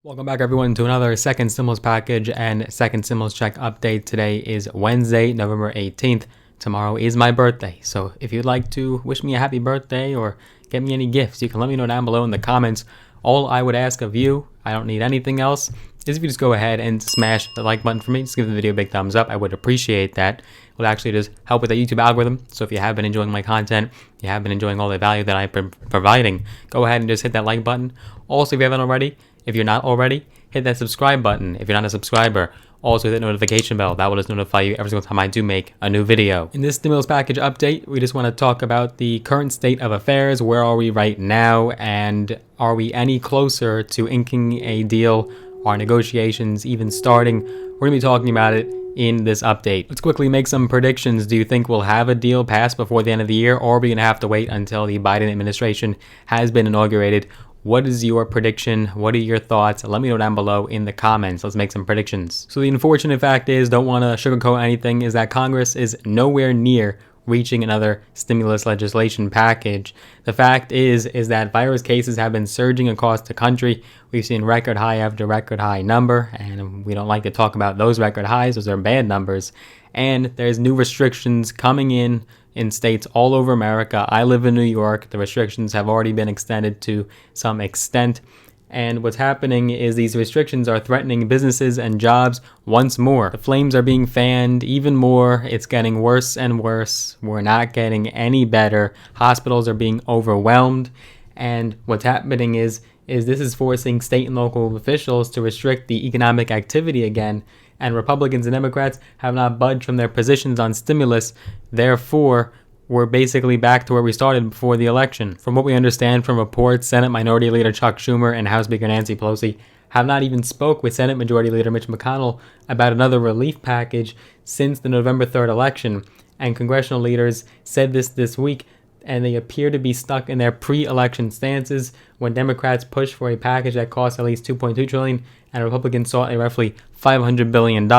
Welcome back, everyone, to another second stimulus package and second stimulus check update. Today is Wednesday, November 18th. Tomorrow is my birthday. So if you'd like to wish me a happy birthday or get me any gifts, you can let me know down below in the comments. All I would ask of you, I don't need anything else, is if you just go ahead and smash the like button for me. Just give the video a big thumbs up. I would appreciate that. It would actually just help with the YouTube algorithm. So if you have been enjoying my content, you have been enjoying all the value that I've been providing, go ahead and just hit that like button. Also, if you haven't already, if you're not already, hit that subscribe button. If you're not a subscriber, also hit that notification bell. That will just notify you every single time I do make a new video. In this stimulus package update, we just want to talk about the current state of affairs. Where are we right now? And are we any closer to inking a deal? Are negotiations even starting? We're going to be talking about it in this update. Let's quickly make some predictions. Do you think we'll have a deal passed before the end of the year, or are we going to have to wait until the Biden administration has been inaugurated? What is your prediction? What are your thoughts? Let me know down below in the comments. Let's make some predictions. So the unfortunate fact is, don't want to sugarcoat anything, is that Congress is nowhere near reaching another stimulus legislation package. The fact is that virus cases have been surging across the country. We've seen record high after record high number, and we don't like to talk about those record highs. Those are bad numbers. And there's new restrictions coming in states all over America. I live in New York. The restrictions have already been extended to some extent. And what's happening is these restrictions are threatening businesses and jobs once more. The flames are being fanned even more. It's getting worse and worse. We're not getting any better. Hospitals are being overwhelmed. And what's happening is this is forcing state and local officials to restrict the economic activity again. And Republicans and Democrats have not budged from their positions on stimulus. Therefore, we're basically back to where we started before the election. From what we understand from reports, Senate Minority Leader Chuck Schumer and House Speaker Nancy Pelosi have not even spoke with Senate Majority Leader Mitch McConnell about another relief package since the November 3rd election. And congressional leaders said this week, and they appear to be stuck in their pre-election stances when Democrats push for a package that costs at least $2.2 trillion and Republicans sought a roughly $500 billion,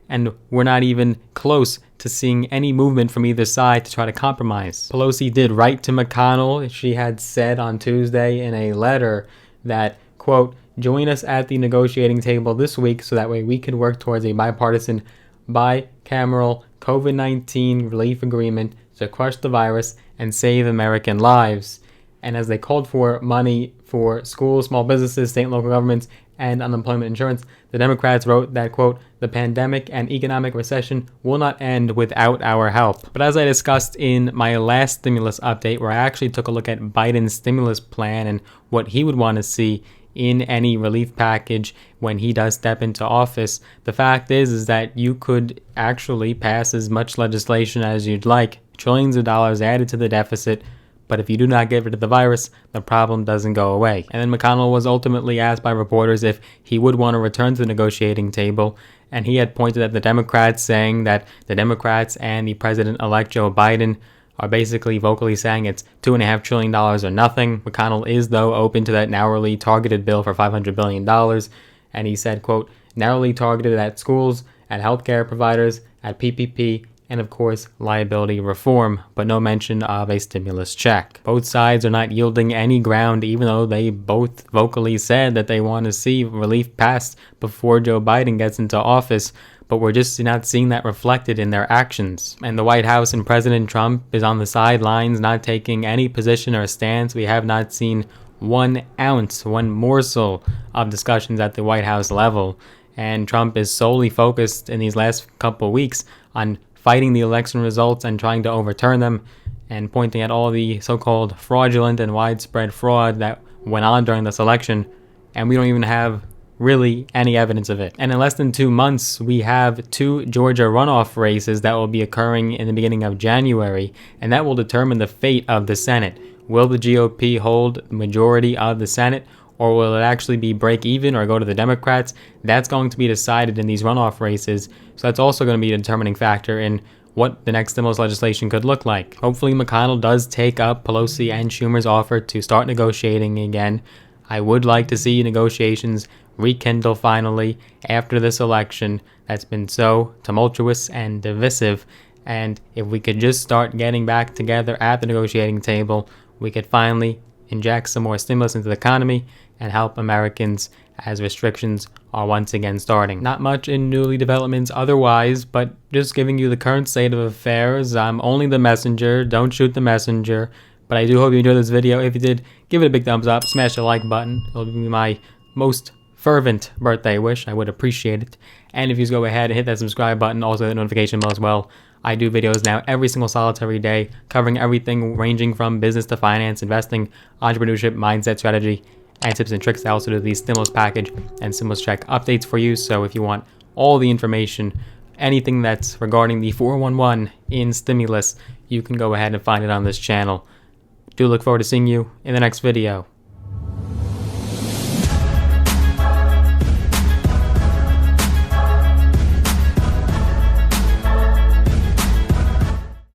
and we're not even close to seeing any movement from either side to try to compromise. Pelosi did write to McConnell. She had said on Tuesday in a letter that, quote, "Join us at the negotiating table this week so that way we can work towards a bipartisan, bicameral COVID-19 relief agreement to crush the virus and save American lives." And as they called for money for schools, small businesses, state and local governments, and unemployment insurance, the Democrats wrote that, quote, "The pandemic and economic recession will not end without our help." But as I discussed in my last stimulus update, where I actually took a look at Biden's stimulus plan and what he would want to see in any relief package when he does step into office, the fact is that you could actually pass as much legislation as you'd like, trillions of dollars added to the deficit, but if you do not get rid of the virus, the problem doesn't go away. And then McConnell was ultimately asked by reporters if he would want to return to the negotiating table, and he had pointed at the Democrats, saying that the Democrats and the President-elect Joe Biden are basically vocally saying it's $2.5 trillion or nothing. McConnell is, though, open to that narrowly targeted bill for $500 billion, and he said, quote, "narrowly targeted at schools, at healthcare providers, at PPP, and of course liability reform," but no mention of a stimulus check. Both sides are not yielding any ground, even though they both vocally said that they want to see relief passed before Joe Biden gets into office, but we're just not seeing that reflected in their actions. And the White House and President Trump is on the sidelines, not taking any position or stance. We have not seen 1 ounce, 1 morsel of discussions at the White House level, and Trump is solely focused in these last couple weeks on fighting the election results and trying to overturn them, and pointing at all the so-called fraudulent and widespread fraud that went on during this election, and we don't even have really any evidence of it. And in less than 2 months, we have 2 Georgia runoff races that will be occurring in the beginning of January, and that will determine the fate of the Senate. Will the GOP hold the majority of the Senate, or will it actually be break even or go to the Democrats? That's going to be decided in these runoff races. So that's also going to be a determining factor in what the next stimulus legislation could look like. Hopefully McConnell does take up Pelosi and Schumer's offer to start negotiating again. I would like to see negotiations rekindle finally after this election that's been so tumultuous and divisive. And if we could just start getting back together at the negotiating table, we could finally inject some more stimulus into the economy and help Americans as restrictions are once again starting. Not much in newly developments otherwise, but just giving you the current state of affairs. I'm only the messenger, don't shoot the messenger. But I do hope you enjoyed this video. If you did, give it a big thumbs up, smash the like button. It'll be my most fervent birthday wish. I would appreciate it. And if you just go ahead and hit that subscribe button, also the notification bell as well. I do videos now every single solitary day, covering everything ranging from business to finance, investing, entrepreneurship, mindset, strategy, and tips and tricks. I also do these stimulus package and stimulus check updates for you. So if you want all the information, anything that's regarding the 411 in stimulus, you can go ahead and find it on this channel. Do look forward to seeing you in the next video.